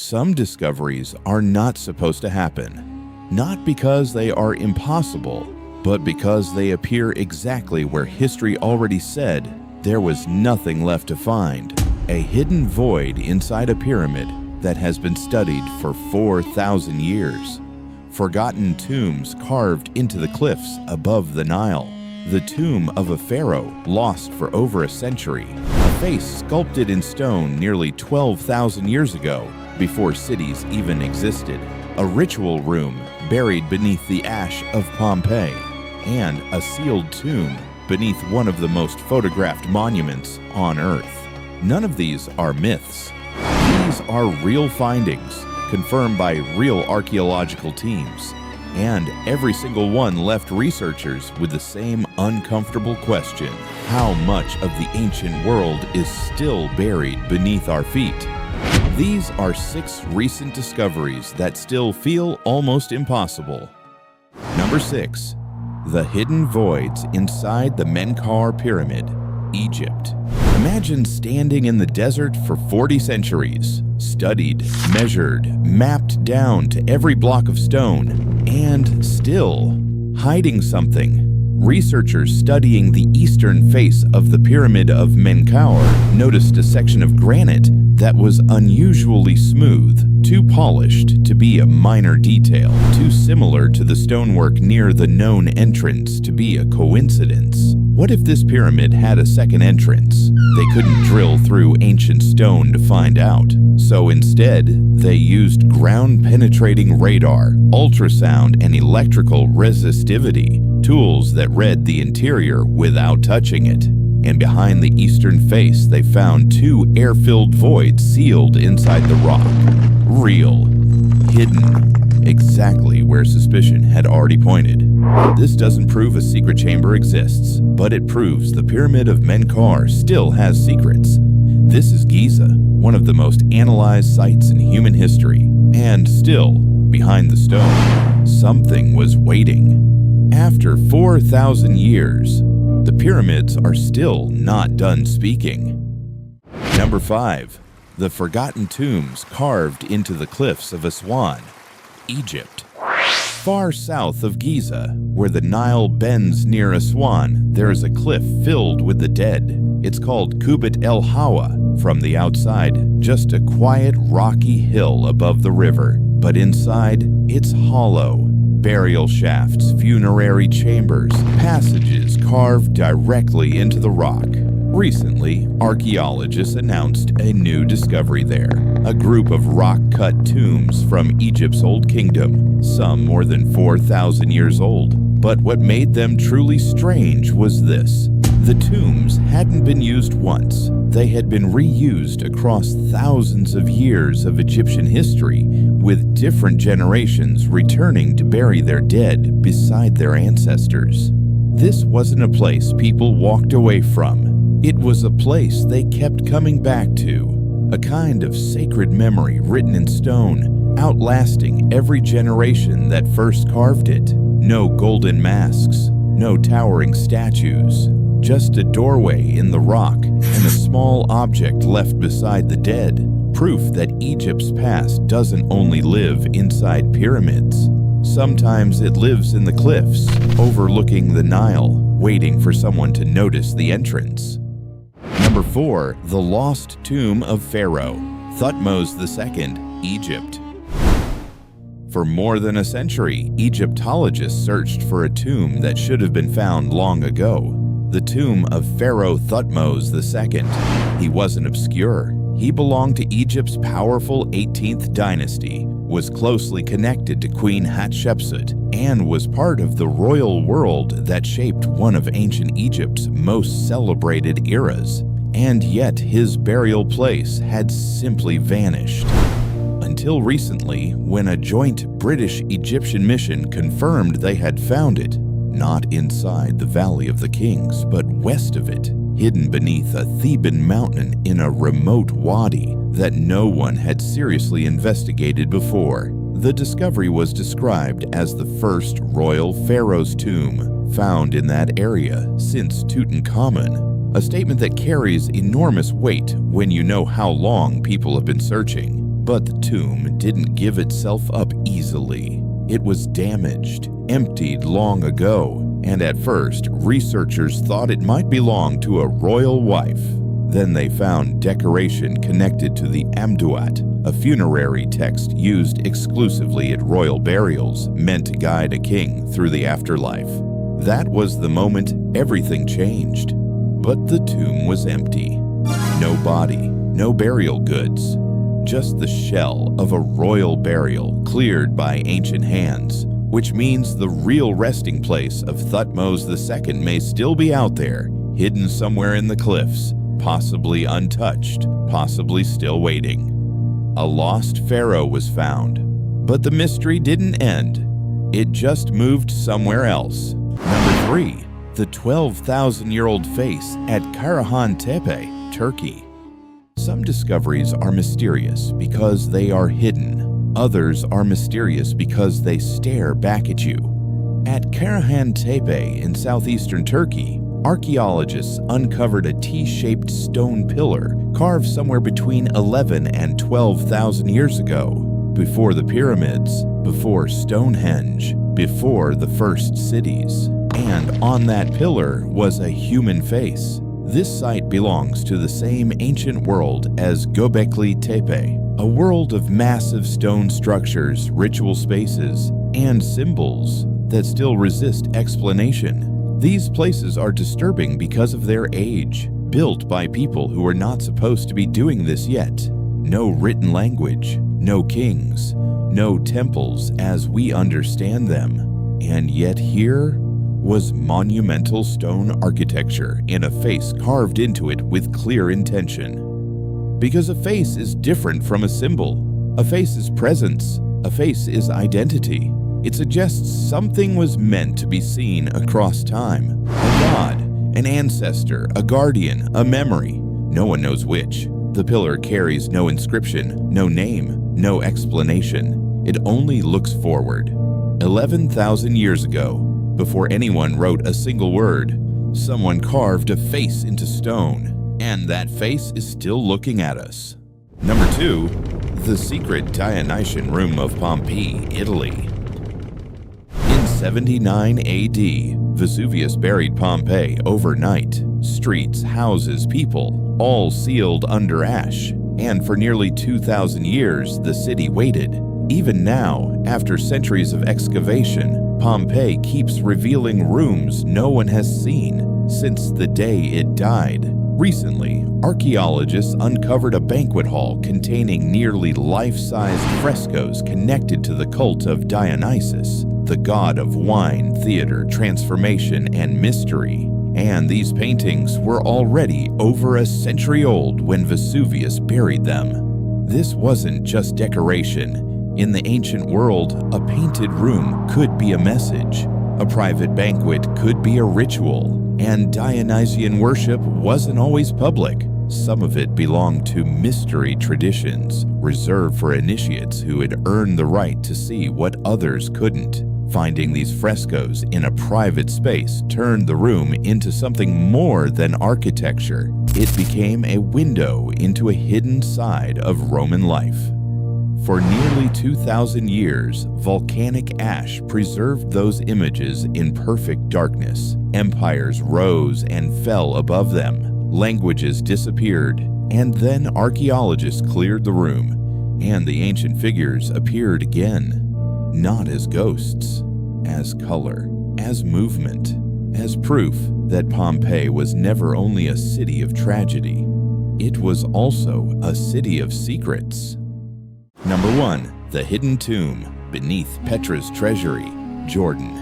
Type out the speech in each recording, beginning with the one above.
Some discoveries are not supposed to happen, not because they are impossible, but because they appear exactly where history already said there was nothing left to find. A hidden void inside a pyramid that has been studied for 4,000 years. Forgotten tombs carved into the cliffs above the Nile. The tomb of a pharaoh lost for over a century. A face sculpted in stone nearly 12,000 years ago, before cities even existed. A ritual room buried beneath the ash of Pompeii. And a sealed tomb beneath one of the most photographed monuments on Earth. None of these are myths. These are real findings, confirmed by real archaeological teams. And every single one left researchers with the same uncomfortable question: how much of the ancient world is still buried beneath our feet? These are 6 recent discoveries that still feel almost impossible. Number 6. The hidden voids inside the Menkaure Pyramid, Egypt. Imagine standing in the desert for 40 centuries, studied, measured, mapped down to every block of stone, and still hiding something. Researchers studying the eastern face of the Pyramid of Menkaure noticed a section of granite that was unusually smooth, too polished to be a minor detail, too similar to the stonework near the known entrance to be a coincidence. What if this pyramid had a second entrance? They couldn't drill through ancient stone to find out. So instead, they used ground-penetrating radar, ultrasound, and electrical resistivity, tools that read the interior without touching it. And behind the eastern face, they found 2 air-filled voids sealed inside the rock. Real. Hidden. Exactly where suspicion had already pointed. This doesn't prove a secret chamber exists, but it proves the Pyramid of Menkaure still has secrets. This is Giza, one of the most analyzed sites in human history. And still, behind the stone, something was waiting. After 4,000 years, the pyramids are still not done speaking. Number 5. The forgotten tombs carved into the cliffs of Aswan, Egypt. Far south of Giza, where the Nile bends near Aswan, there is a cliff filled with the dead. It's called Kubit el Hawa. From the outside, just a quiet rocky hill above the river, but inside, it's hollow. Burial shafts, funerary chambers, passages carved directly into the rock. Recently, archaeologists announced a new discovery there, a group of rock-cut tombs from Egypt's Old Kingdom, some more than 4,000 years old. But what made them truly strange was this. The tombs hadn't been used once. They had been reused across thousands of years of Egyptian history, with different generations returning to bury their dead beside their ancestors. This wasn't a place people walked away from. It was a place they kept coming back to, a kind of sacred memory written in stone, outlasting every generation that first carved it. No golden masks, no towering statues, just a doorway in the rock and a small object left beside the dead, proof that Egypt's past doesn't only live inside pyramids. Sometimes it lives in the cliffs, overlooking the Nile, waiting for someone to notice the entrance. Number 4. The Lost Tomb of Pharaoh Thutmose II, Egypt. For more than a century, Egyptologists searched for a tomb that should have been found long ago. The tomb of Pharaoh Thutmose II. He wasn't obscure. He belonged to Egypt's powerful 18th dynasty, was closely connected to Queen Hatshepsut, and was part of the royal world that shaped one of ancient Egypt's most celebrated eras. And yet his burial place had simply vanished. Until recently, when a joint British-Egyptian mission confirmed they had found it, not inside the Valley of the Kings, but west of it, hidden beneath a Theban mountain in a remote wadi that no one had seriously investigated before. The discovery was described as the first royal pharaoh's tomb found in that area since Tutankhamun, a statement that carries enormous weight when you know how long people have been searching. But the tomb didn't give itself up easily. It was damaged, emptied long ago, and at first, researchers thought it might belong to a royal wife. Then they found decoration connected to the amduat, a funerary text used exclusively at royal burials meant to guide a king through the afterlife. That was the moment everything changed. But the tomb was empty. No body, no burial goods. Just the shell of a royal burial cleared by ancient hands, which means the real resting place of Thutmose II may still be out there, hidden somewhere in the cliffs, possibly untouched, possibly still waiting. A lost pharaoh was found, but the mystery didn't end. It just moved somewhere else. Number 3. The 12,000-year-old face at Karahan Tepe, Turkey. Some discoveries are mysterious because they are hidden. Others are mysterious because they stare back at you. At Karahan Tepe in southeastern Turkey, archaeologists uncovered a T-shaped stone pillar carved somewhere between 11 and 12,000 years ago, before the pyramids, before Stonehenge, before the first cities. And on that pillar was a human face. This site belongs to the same ancient world as Göbekli Tepe, a world of massive stone structures, ritual spaces, and symbols that still resist explanation. These places are disturbing because of their age, built by people who are not supposed to be doing this yet. No written language, no kings, no temples as we understand them. And yet here was monumental stone architecture in a face carved into it with clear intention. Because a face is different from a symbol. A face is presence. A face is identity. It suggests something was meant to be seen across time. A god, an ancestor, a guardian, a memory. No one knows which. The pillar carries no inscription, no name, no explanation. It only looks forward. 11,000 years ago, before anyone wrote a single word, someone carved a face into stone, and that face is still looking at us. Number 2, the secret Dionysian room of Pompeii, Italy. In 79 AD, Vesuvius buried Pompeii overnight. Streets, houses, people, all sealed under ash. And for nearly 2,000 years, the city waited. Even now, after centuries of excavation, Pompeii keeps revealing rooms no one has seen since the day it died. Recently, archaeologists uncovered a banquet hall containing nearly life-sized frescoes connected to the cult of Dionysus, the god of wine, theater, transformation, and mystery. And these paintings were already over a century old when Vesuvius buried them. This wasn't just decoration. In the ancient world, a painted room could be a message. A private banquet could be a ritual. And Dionysian worship wasn't always public. Some of it belonged to mystery traditions, reserved for initiates who had earned the right to see what others couldn't. Finding these frescoes in a private space turned the room into something more than architecture. It became a window into a hidden side of Roman life. For nearly 2,000 years, volcanic ash preserved those images in perfect darkness. Empires rose and fell above them. Languages disappeared, and then archaeologists cleared the room, and the ancient figures appeared again. Not as ghosts, as color, as movement, as proof that Pompeii was never only a city of tragedy. It was also a city of secrets. Number 1. The Hidden Tomb beneath Petra's Treasury, Jordan.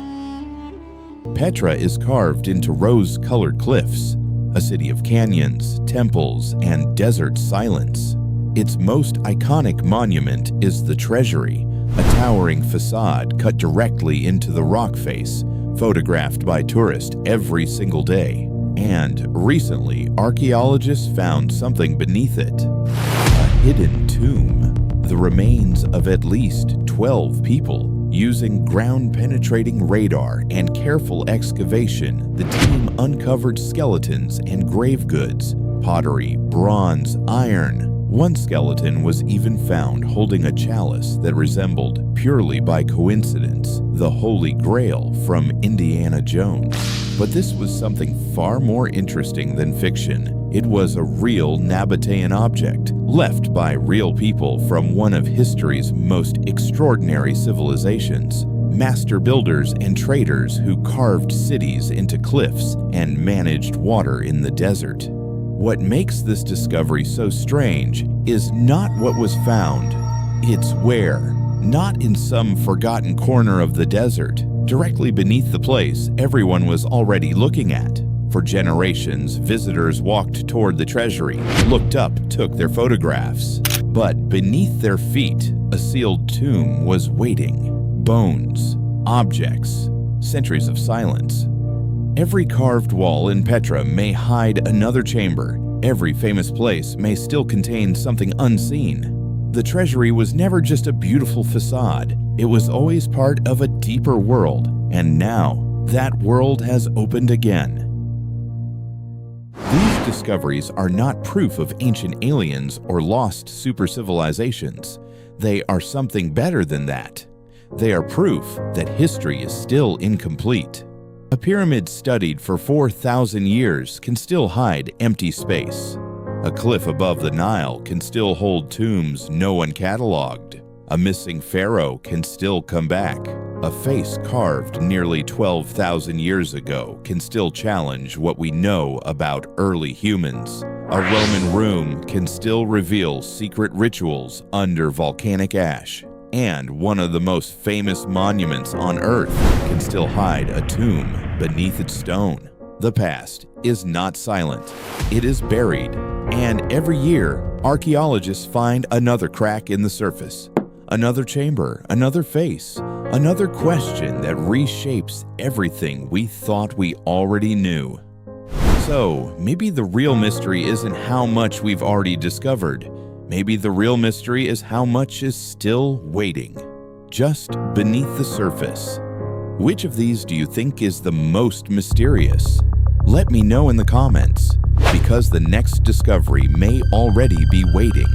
Petra is carved into rose-colored cliffs, a city of canyons, temples, and desert silence. Its most iconic monument is the Treasury, a towering facade cut directly into the rock face, photographed by tourists every single day. And recently, archaeologists found something beneath it. A hidden tomb. The remains of at least 12 people. Using ground-penetrating radar and careful excavation, the team uncovered skeletons and grave goods, pottery, bronze, iron, One skeleton was even found holding a chalice that resembled, purely by coincidence, the Holy Grail from Indiana Jones. But this was something far more interesting than fiction. It was a real Nabatean object, left by real people from one of history's most extraordinary civilizations. Master builders and traders who carved cities into cliffs and managed water in the desert. What makes this discovery so strange is not what was found, it's where. Not in some forgotten corner of the desert, directly beneath the place everyone was already looking at. For generations, visitors walked toward the treasury, looked up, took their photographs. But beneath their feet, a sealed tomb was waiting. Bones, objects, centuries of silence. Every carved wall in Petra may hide another chamber. Every famous place may still contain something unseen. The treasury was never just a beautiful facade. It was always part of a deeper world, and now that world has opened again. These discoveries are not proof of ancient aliens or lost super civilizations. They are something better than that. They are proof that history is still incomplete. A pyramid studied for 4,000 years can still hide empty space. A cliff above the Nile can still hold tombs no one cataloged. A missing pharaoh can still come back. A face carved nearly 12,000 years ago can still challenge what we know about early humans. A Roman room can still reveal secret rituals under volcanic ash. And one of the most famous monuments on Earth can still hide a tomb beneath its stone. The past is not silent. It is buried. And every year, archaeologists find another crack in the surface. Another chamber, another face, another question that reshapes everything we thought we already knew. So, maybe the real mystery isn't how much we've already discovered. Maybe the real mystery is how much is still waiting, just beneath the surface. Which of these do you think is the most mysterious? Let me know in the comments, because the next discovery may already be waiting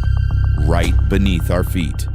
right beneath our feet.